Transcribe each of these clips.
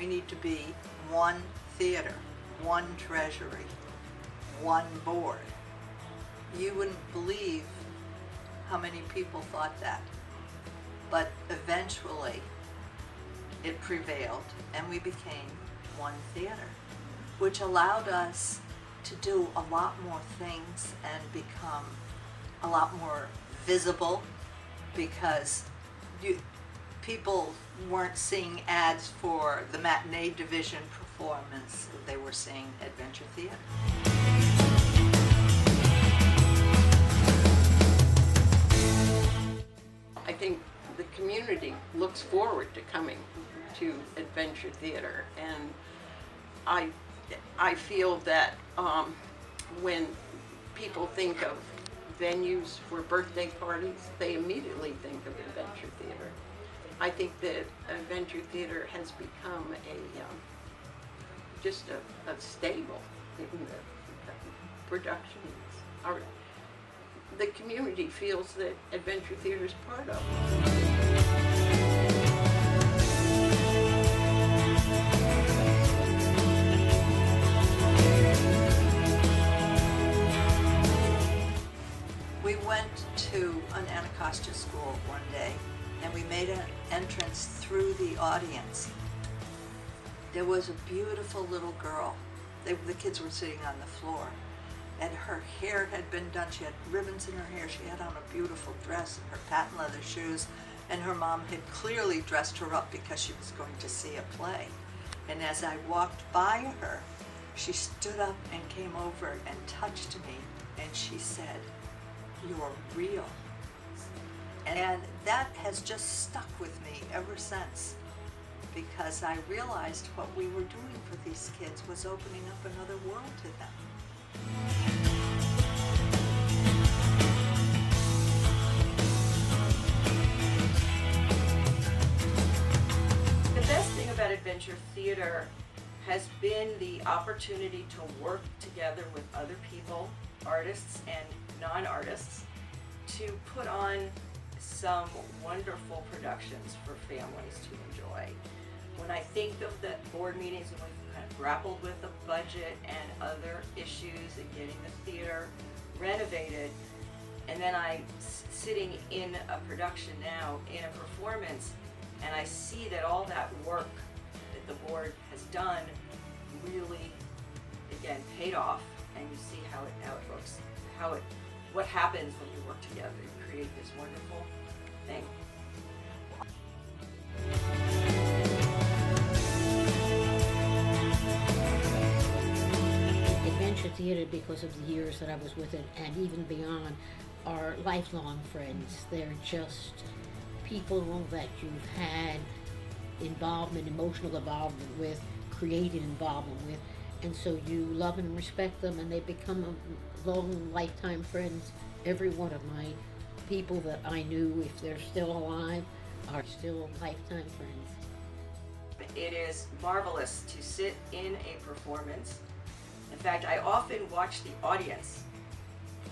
We need to be one theater, one treasury, one board. You wouldn't believe how many people thought that. But eventually it prevailed and we became one theater, which allowed us to do a lot more things and become a lot more visible, because people weren't seeing ads for the matinee division performance, they were seeing adventure theater. I think the community looks forward to coming to adventure theater, and I feel that when people think of venues for birthday parties, they immediately think of adventure theater. I think that adventure theater has become just a staple in the productions. The community feels that adventure theater is part of it. We went to an Anacostia school one day and we made an entrance through the audience. There was a beautiful little girl. The kids were sitting on the floor and her hair had been done. She had ribbons in her hair. She had on a beautiful dress and her patent leather shoes, and her mom had clearly dressed her up because she was going to see a play. And as I walked by her, she stood up and came over and touched me and she said, "You're real." And that has just stuck with me ever since, because I realized what we were doing for these kids was opening up another world to them. The best thing about adventure theater has been the opportunity to work together with other people, artists and non-artists, to put on some wonderful productions for families to enjoy. When I think of the board meetings and we've kind of grappled with the budget and other issues and getting the theater renovated, and then I'm sitting in a production now, in a performance, and I see that all that work that the board has done really, again, paid off, and you see how it looks, what happens when you work together to create this wonderful thing. Adventure theater, because of the years that I was with it and even beyond, are lifelong friends. They're just people that you've had involvement, emotional involvement with, creative involvement with, and so you love and respect them, and they become long lifetime friends. Every one of my people that I knew, if they're still alive, are still lifetime friends. It is marvelous to sit in a performance. In fact, I often watch the audience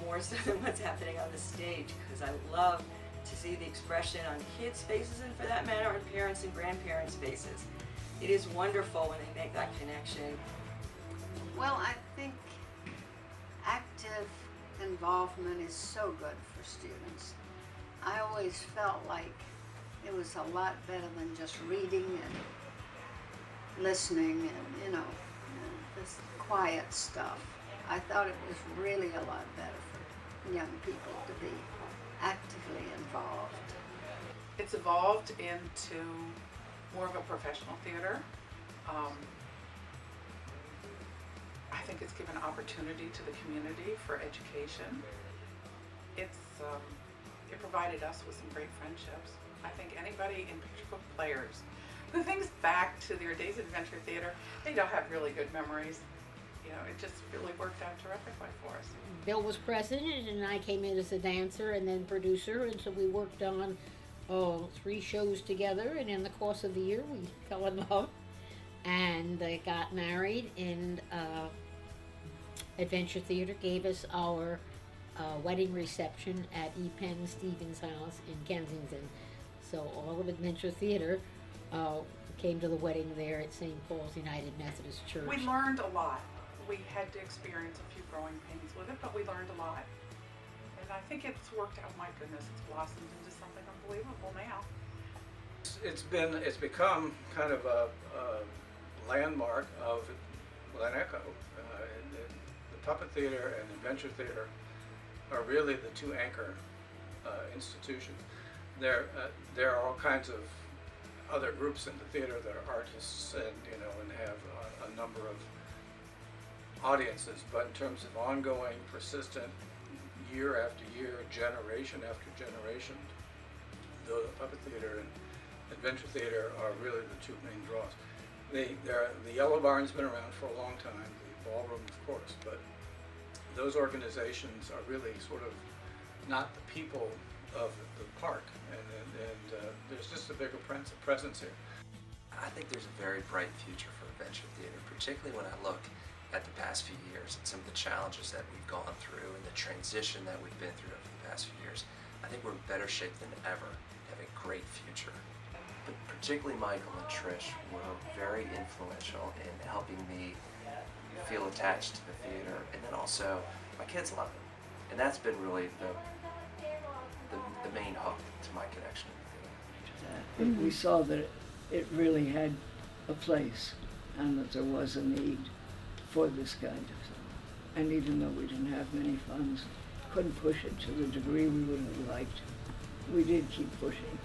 more so than what's happening on the stage, because I love to see the expression on kids' faces, and for that matter on parents' and grandparents' faces. It is wonderful when they make that connection. Well, I think active involvement is so good for students. I always felt like it was a lot better than just reading and listening and, this quiet stuff. I thought it was really a lot better for young people to be actively involved. It's evolved into more of a professional theater. I think it's given opportunity to the community for education. It provided us with some great friendships. I think anybody in picture book players who thinks back to their days at adventure theater, they don't have really good memories. It just really worked out terrifically for us. Bill was president and I came in as a dancer and then producer, and so we worked on 3 shows together, and in the course of the year we fell in love and got married, and Adventure Theater gave us our wedding reception at E. Penn Stevens' house in Kensington. So all of Adventure Theater came to the wedding there at St. Paul's United Methodist Church. We learned a lot. We had to experience a few growing pains with it, but we learned a lot. And I think it's worked out, my goodness, it's blossomed into something unbelievable now. It's become kind of a landmark of Glen Echo. The Puppet Theater and Adventure Theater are really the two anchor institutions. There are all kinds of other groups in the theater that are artists and have a number of audiences, but in terms of ongoing, persistent, year after year, generation after generation, the Puppet Theater and Adventure Theater are really the two main draws. The Yellow Barn's been around for a long time, the Ballroom of course, but those organizations are really sort of not the people of the park, and there's just a bigger presence here. I think there's a very bright future for Adventure Theater, particularly when I look at the past few years and some of the challenges that we've gone through and the transition that we've been through over the past few years. I think we're in better shape than ever to have a great future. But particularly Michael and Trish were very influential in helping me feel attached to the theater, and then also my kids love it. And that's been really the main hook to my connection to the theater. We saw that it really had a place and that there was a need for this kind of thing. And even though we didn't have many funds, couldn't push it to the degree we would have liked, we did keep pushing.